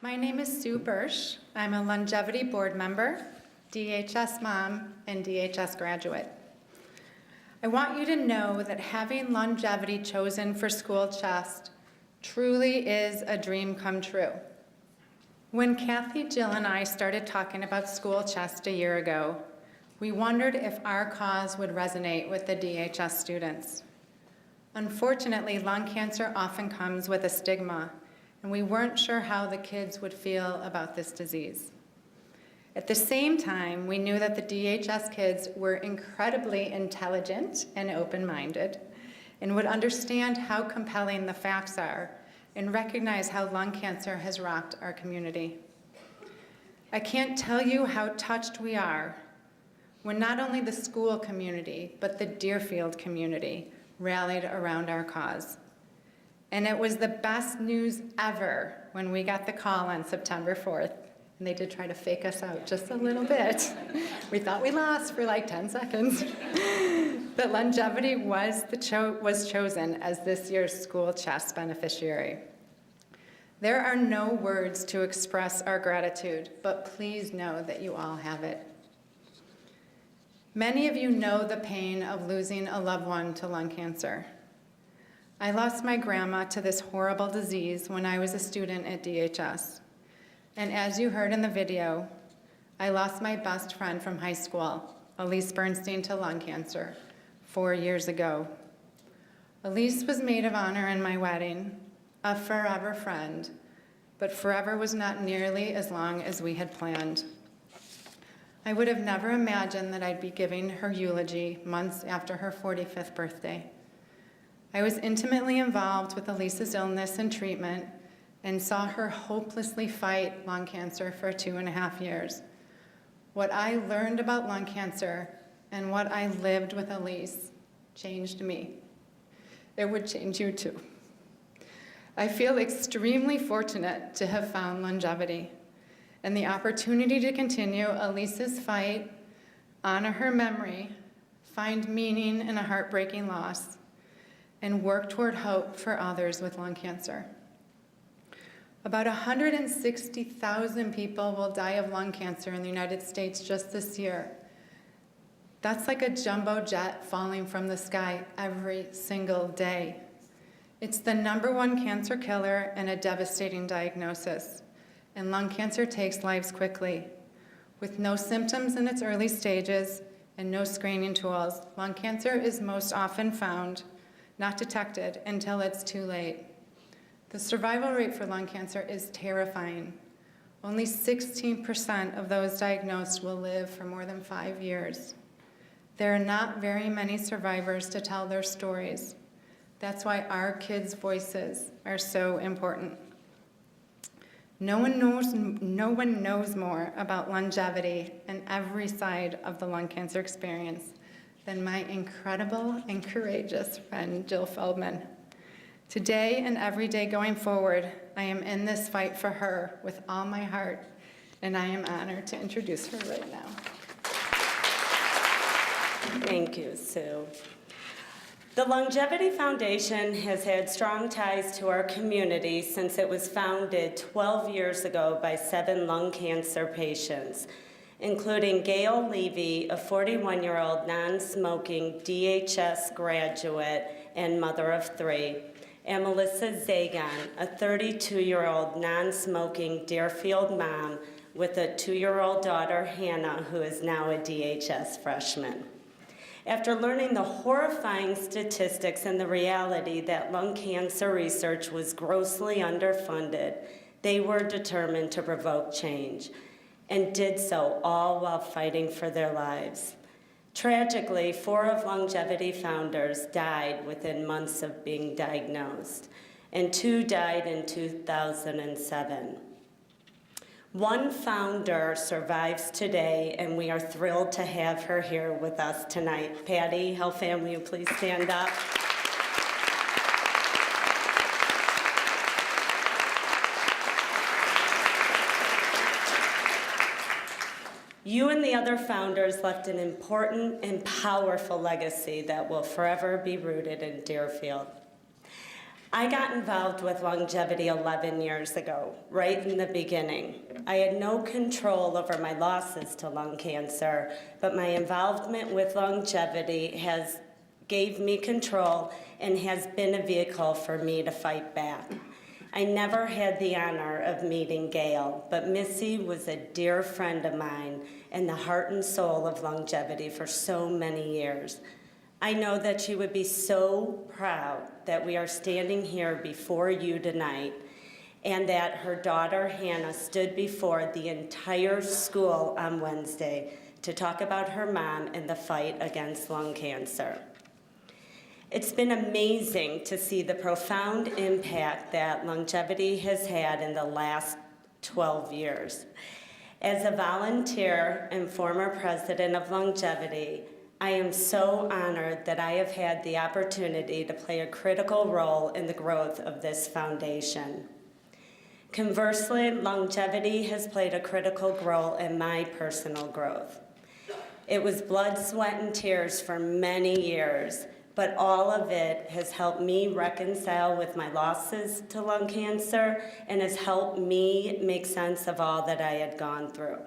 My name is Sue Birsch. I'm a LUNGevity board member, DHS mom, and DHS graduate. I want you to know that having LUNGevity chosen for school chest truly is a dream come true. When Kathy, Jill, and I started talking about school chest a year ago, we wondered if our cause would resonate with the DHS students. Unfortunately, lung cancer often comes with a stigma, and we weren't sure how the kids would feel about this disease. At the same time, we knew that the DHS kids were incredibly intelligent and open-minded and would understand how compelling the facts are and recognize how lung cancer has rocked our community. I can't tell you how touched we are when not only the school community, but the Deerfield community rallied around our cause. And it was the best news ever when we got the call on September 4th. And they did try to fake us out just a little bit. We thought we lost for like 10 seconds. But LUNGevity was chosen as this year's school chest beneficiary. There are no words to express our gratitude, but please know that you all have it. Many of you know the pain of losing a loved one to lung cancer. I lost my grandma to this horrible disease when I was a student at DHS. And as you heard in the video, I lost my best friend from high school, Elise Bernstein, to lung cancer 4 years ago. Elise was maid of honor in my wedding, a forever friend, but forever was not nearly as long as we had planned. I would have never imagined that I'd be giving her eulogy months after her 45th birthday. I was intimately involved with Elise's illness and treatment and saw her hopelessly fight lung cancer for 2.5 years. What I learned about lung cancer and what I lived with Elise changed me. It would change you too. I feel extremely fortunate to have found LUNGevity and the opportunity to continue Elise's fight, honor her memory, find meaning in a heartbreaking loss, and work toward hope for others with lung cancer. About 160,000 people will die of lung cancer in the United States just this year. That's like a jumbo jet falling from the sky every single day. It's the #1 cancer killer and a devastating diagnosis. And lung cancer takes lives quickly. With no symptoms in its early stages and no screening tools, lung cancer is most often found, not detected, until it's too late. The survival rate for lung cancer is terrifying. Only 16% of those diagnosed will live for more than 5 years. There are not very many survivors to tell their stories. That's why our kids' voices are so important. No one knows more about LUNGevity and every side of the lung cancer experience than my incredible and courageous friend, Jill Feldman. Today and every day going forward, I am in this fight for her with all my heart, and I am honored to introduce her right now. Thank you, Sue. The LUNGevity Foundation has had strong ties to our community since it was founded 12 years ago by 7 lung cancer patients, including Gail Levy, a 41-year-old non-smoking DHS graduate and mother of 3, and Melissa Zagon, a 32-year-old non-smoking Deerfield mom with a 2-year-old daughter, Hannah, who is now a DHS freshman. After learning the horrifying statistics and the reality that lung cancer research was grossly underfunded, they were determined to provoke change, and did so all while fighting for their lives. Tragically, 4 of LUNGevity founders died within months of being diagnosed, and 2 died in 2007. One founder survives today, and we are thrilled to have her here with us tonight. Patty Helfand, will you please stand up? You and the other founders left an important and powerful legacy that will forever be rooted in Deerfield. I got involved with longevity 11 years ago, right in the beginning. I had no control over my losses to lung cancer, but my involvement with longevity gave me control and has been a vehicle for me to fight back. I never had the honor of meeting Gail, but Missy was a dear friend of mine and the heart and soul of longevity for so many years. I know that she would be so proud that we are standing here before you tonight and that her daughter Hannah stood before the entire school on Wednesday to talk about her mom and the fight against lung cancer. It's been amazing to see the profound impact that longevity has had in the last 12 years. As a volunteer and former president of longevity, I am so honored that I have had the opportunity to play a critical role in the growth of this foundation. Conversely, longevity has played a critical role in my personal growth. It was blood, sweat, and tears for many years, but all of it has helped me reconcile with my losses to lung cancer and has helped me make sense of all that I had gone through.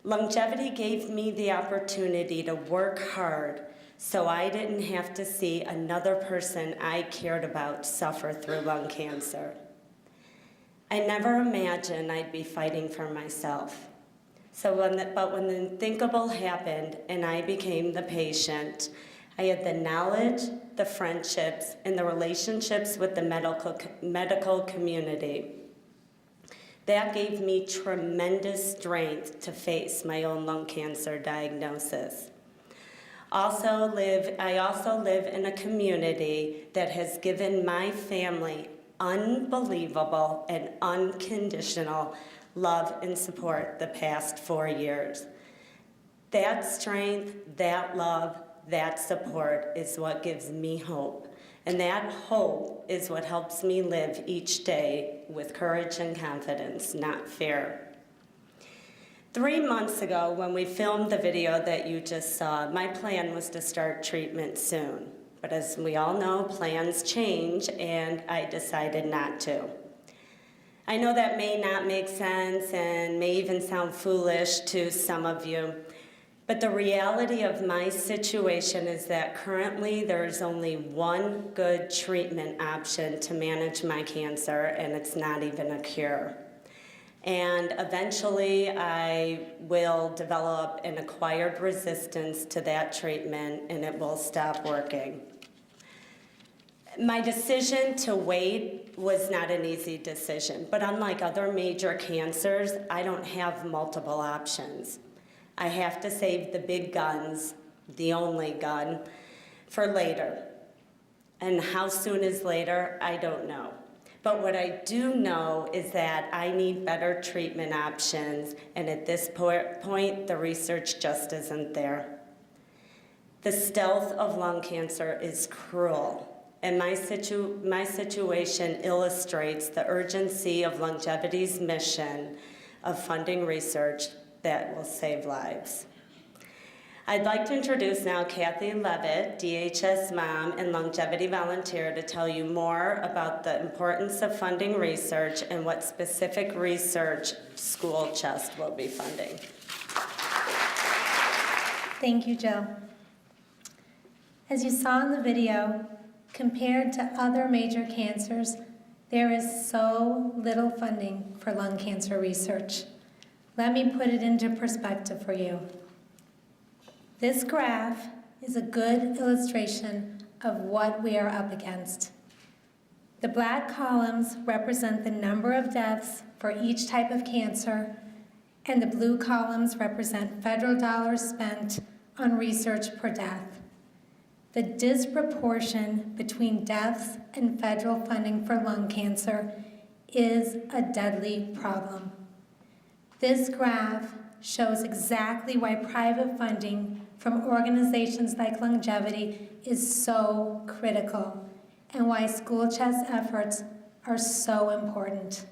Longevity gave me the opportunity to work hard so I didn't have to see another person I cared about suffer through lung cancer. I never imagined I'd be fighting for myself. But when the unthinkable happened and I became the patient, I had the knowledge, the friendships, and the relationships with the medical community. That gave me tremendous strength to face my own lung cancer diagnosis. I also live in a community that has given my family unbelievable and unconditional love and support the past 4 years. That strength, that love, that support is what gives me hope. And that hope is what helps me live each day with courage and confidence, not fear. 3 months ago, when we filmed the video that you just saw, my plan was to start treatment soon. But as we all know, plans change, and I decided not to. I know that may not make sense and may even sound foolish to some of you, but the reality of my situation is that currently there's only one good treatment option to manage my cancer, and it's not even a cure. And eventually I will develop an acquired resistance to that treatment, and it will stop working. My decision to wait was not an easy decision, but unlike other major cancers, I don't have multiple options. I have to save the big guns, the only gun, for later. And how soon is later, I don't know. But what I do know is that I need better treatment options, and at this point, the research just isn't there. The stealth of lung cancer is cruel, and my situation illustrates the urgency of longevity's mission of funding research that will save lives. I'd like to introduce now Kathy Levitt, DHS mom and longevity volunteer, to tell you more about the importance of funding research and what specific research School Chest will be funding. Thank you, Jill. As you saw in the video, compared to other major cancers, there is so little funding for lung cancer research. Let me put it into perspective for you. This graph is a good illustration of what we are up against. The black columns represent the number of deaths for each type of cancer, and the blue columns represent federal dollars spent on research per death. The disproportion between deaths and federal funding for lung cancer is a deadly problem. This graph shows exactly why private funding from organizations like Longevity is so critical and why School Chest efforts are so important.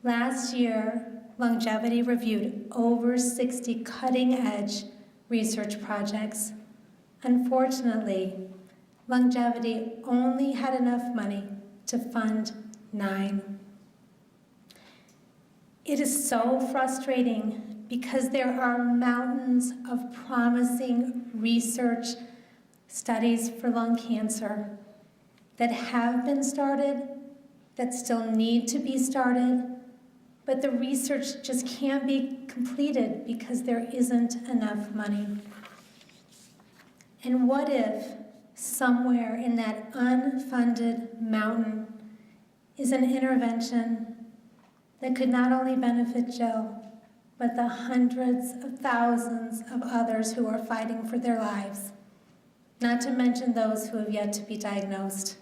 Last year, Longevity reviewed over 60 cutting-edge research projects. Unfortunately, LUNGevity only had enough money to fund 9. It is so frustrating because there are mountains of promising research studies for lung cancer that have been started, that still need to be started, but the research just can't be completed because there isn't enough money. And what if somewhere in that unfunded mountain is an intervention that could not only benefit Joe, but the hundreds of thousands of others who are fighting for their lives, not to mention those who have yet to be diagnosed.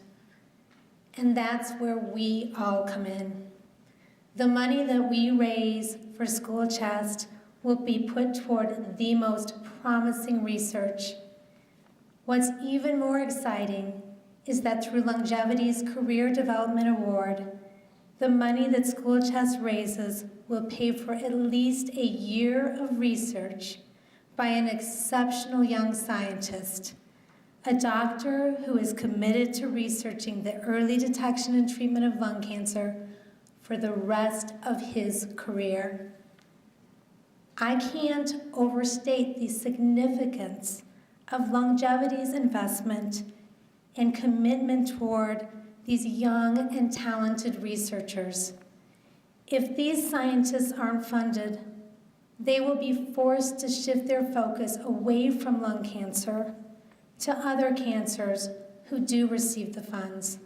And that's where we all come in. The money that we raise for School Chest will be put toward the most promising research. What's even more exciting is that through LUNGevity's Career Development Award, the money that School Chest raises will pay for at least a year of research by an exceptional young scientist, a doctor who is committed to researching the early detection and treatment of lung cancer for the rest of his career. I can't overstate the significance of LUNGevity's investment and commitment toward these young and talented researchers. If these scientists aren't funded, they will be forced to shift their focus away from lung cancer to other cancers who do receive the funds.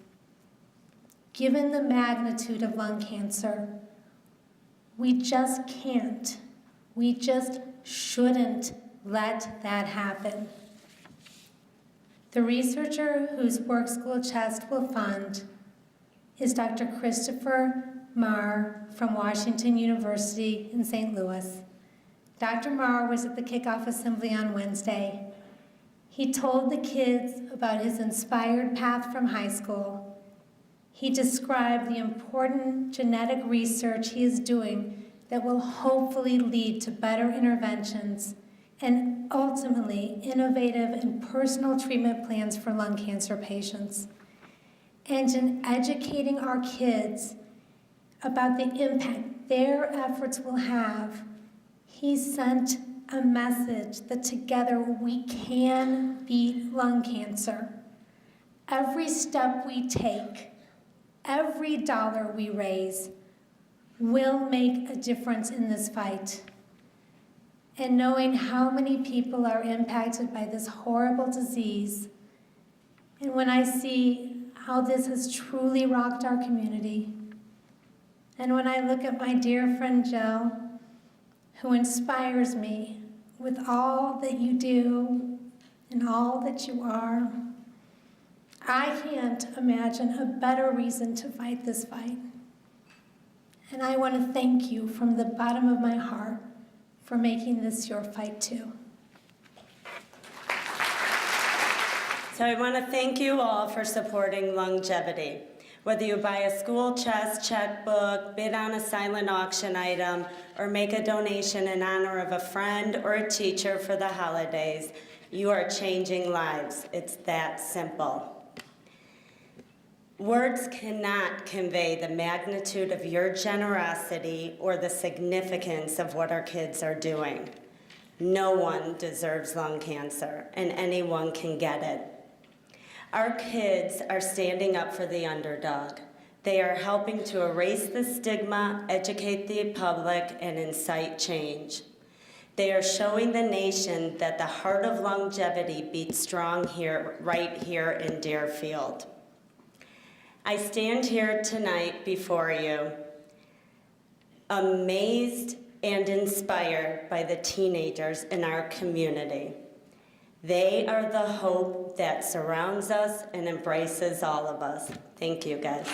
Given the magnitude of lung cancer, we just can't, we just shouldn't let that happen. The researcher whose work School Chest will fund is Dr. Christopher Marr from Washington University in St. Louis. Dr. Marr was at the kickoff assembly on Wednesday. He told the kids about his inspired path from high school. He described the important genetic research he is doing that will hopefully lead to better interventions and ultimately innovative and personal treatment plans for lung cancer patients. And in educating our kids about the impact their efforts will have, he sent a message that together we can beat lung cancer. Every step we take, every dollar we raise will make a difference in this fight. And knowing how many people are impacted by this horrible disease, and when I see how this has truly rocked our community, and when I look at my dear friend Joe, who inspires me with all that you do and all that you are, I can't imagine a better reason to fight this fight. And I want to thank you from the bottom of my heart for making this your fight too. So I want to thank you all for supporting LUNGevity. Whether you buy a School Chest checkbook, bid on a silent auction item, or make a donation in honor of a friend or a teacher for the holidays, you are changing lives. It's that simple. Words cannot convey the magnitude of your generosity or the significance of what our kids are doing. No one deserves lung cancer, and anyone can get it. Our kids are standing up for the underdog. They are helping to erase the stigma, educate the public, and incite change. They are showing the nation that the heart of LUNGevity beats strong here, right here in Deerfield. I stand here tonight before you, amazed and inspired by the teenagers in our community. They are the hope that surrounds us and embraces all of us. Thank you, guys.